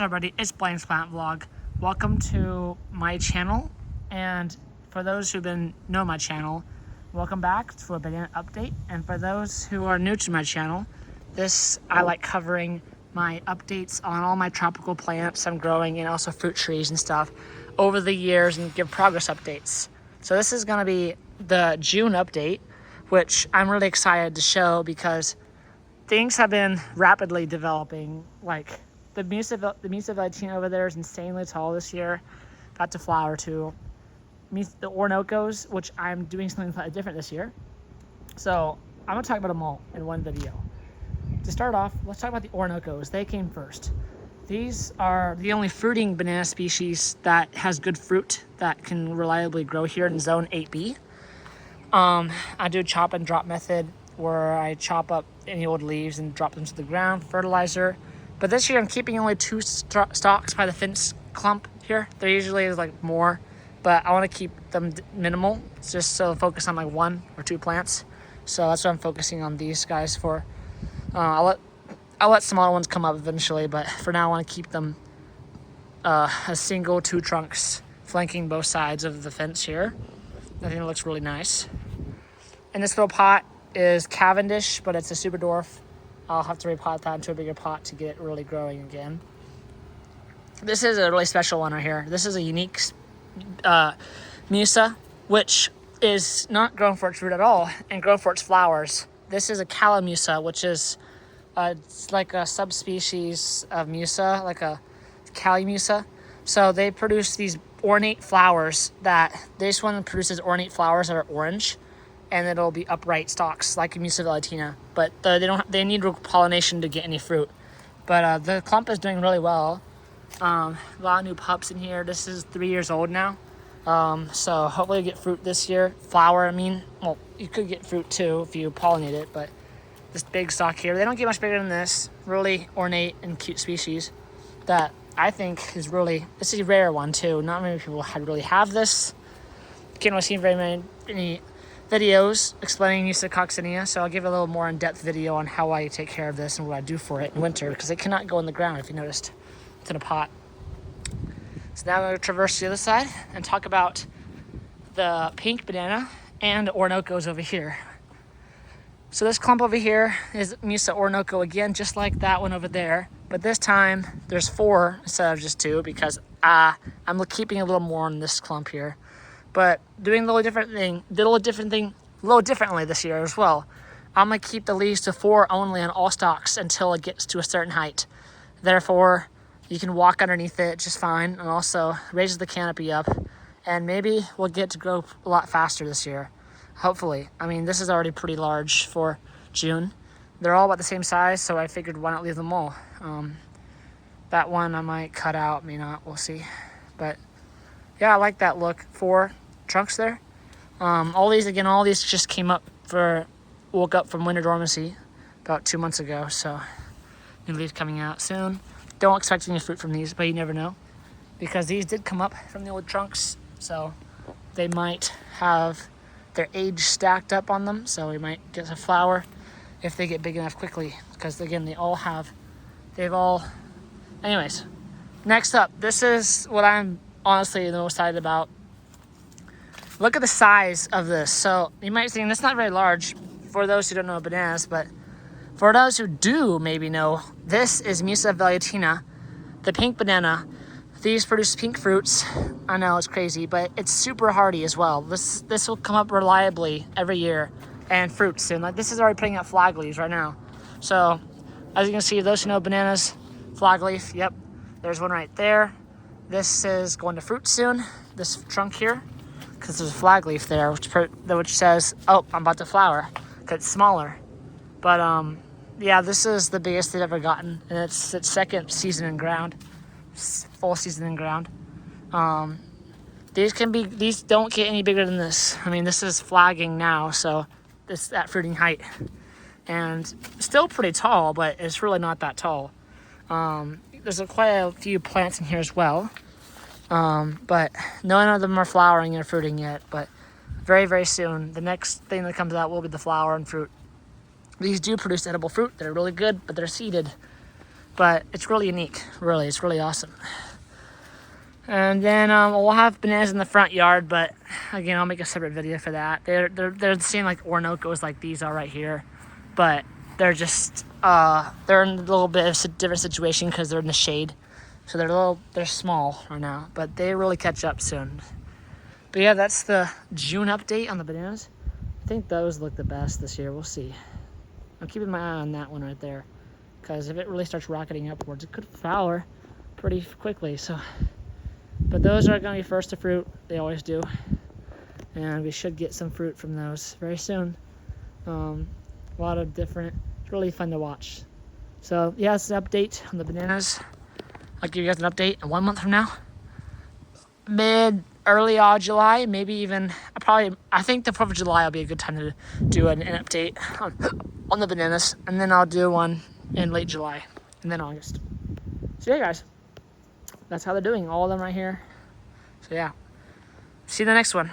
Everybody, it's Blaine's Plant Vlog. Welcome to my channel, and for those who know my channel, welcome back to a banana update. And for those who are new to my channel, I like covering my updates on all my tropical plants I'm growing and also fruit trees and stuff over the years and give progress updates. So this is going to be the June update, which I'm really excited to show because things have been rapidly developing. Like the Musa Valentina over there is insanely tall this year, about to flower too. The Orinoco's, which I'm doing something slightly different this year. So I'm gonna talk about them all in one video. To start off, let's talk about the Orinoco's. They came first. These are the only fruiting banana species that has good fruit that can reliably grow here in zone 8B. I do chop and drop method where I chop up any old leaves and drop them to the ground, fertilizer. But this year I'm keeping only 2 stalks by the fence clump here. There usually is like more, but I want to keep them minimal just so focus on like 1 or 2 plants. So that's what I'm focusing on these guys for. I'll let smaller ones come up eventually, but for now I want to keep them a single 2 trunks flanking both sides of the fence here. I think it looks really nice. And this little pot is Cavendish, but it's a super dwarf. I'll have to repot that into a bigger pot to get it really growing again. This is a really special one right here. This is a unique Musa, which is not grown for its fruit at all and grown for its flowers. This is a Calamusa, which is it's like a subspecies of Musa, like a Calamusa. So they produce these ornate flowers this one produces ornate flowers that are orange, and it'll be upright stalks like a Musa Valentina, but they need pollination to get any fruit. But the clump is doing really well. A lot of new pups in here. This is 3 years old now, so hopefully you get fruit this year. Flower, well, you could get fruit too if you pollinate it, but this big stalk here, they don't get much bigger than this. Really ornate and cute species that I think is this is a rare one too. Not many people really have this. Can't really see very many videos explaining Musa coccinea, so I'll give a little more in-depth video on how I take care of this and what I do for it in winter, because it cannot go in the ground if you noticed. It's in a pot. So now I'm going to traverse the other side and talk about the pink banana and Orinoco's over here. So this clump over here is Musa Orinoco again, just like that one over there, but this time there's 4 instead of just 2 because I'm keeping a little more on this clump here. But doing a little differently this year as well. I'm going to keep the leaves to 4 only on all stalks until it gets to a certain height. Therefore, you can walk underneath it just fine, and also raises the canopy up, and maybe we'll get to grow a lot faster this year. Hopefully. This is already pretty large for June. They're all about the same size, so I figured why not leave them all. That one I might cut out, may not, we'll see. But yeah, I like that look. 4 trunks there. All these just woke up from winter dormancy about 2 months ago, so new leaves coming out soon. Don't expect any fruit from these, but you never know, because these did come up from the old trunks, so they might have their age stacked up on them, so we might get a flower if they get big enough quickly, because again, anyways, next up, this is what I'm honestly the most excited about. Look at the size of this. So you might think that's not very large for those who don't know bananas, but for those who do maybe know, this is Musa Valentina, the pink banana. These produce pink fruits. I know it's crazy, but it's super hardy as well. This will come up reliably every year, and fruit soon. Like this is already putting out flag leaves right now. So as you can see, those who know bananas, flag leaf, yep, there's one right there. This is going to fruit soon, this trunk here, because there's a flag leaf there, which says, oh, I'm about to flower, because it's smaller. But yeah, this is the biggest they've ever gotten, and it's its 2nd season in ground, full season in ground. These don't get any bigger than this. This is flagging now, so it's at fruiting height, and still pretty tall, but it's really not that tall. There's quite a few plants in here as well, but none of them are flowering or fruiting yet, but very, very soon. The next thing that comes out will be the flower and fruit. These do produce edible fruit. They're really good, but they're seeded. but it's really unique. Really, it's really awesome. And then we'll have bananas in the front yard, but again, I'll make a separate video for that. They're the same like Orinoco's like these are right here, but they're just they're in a little bit of a different situation because they're in the shade, so they're small right now, but they really catch up soon. But yeah, that's the June update on the bananas. I think those look the best this year. We'll see. I'm keeping my eye on that one right there, because if it really starts rocketing upwards, it could flower pretty quickly. So. But those are going to be first to fruit. They always do. And we should get some fruit from those very soon. A lot of different, it's really fun to watch. So yeah, it's an update on the bananas. I'll give you guys an update in 1 month from now. Early July, maybe even, I think the 4th of July will be a good time to do an update on the bananas. And then I'll do one in late July and then August. So yeah, guys. That's how they're doing, all of them right here. So yeah, see you in the next one.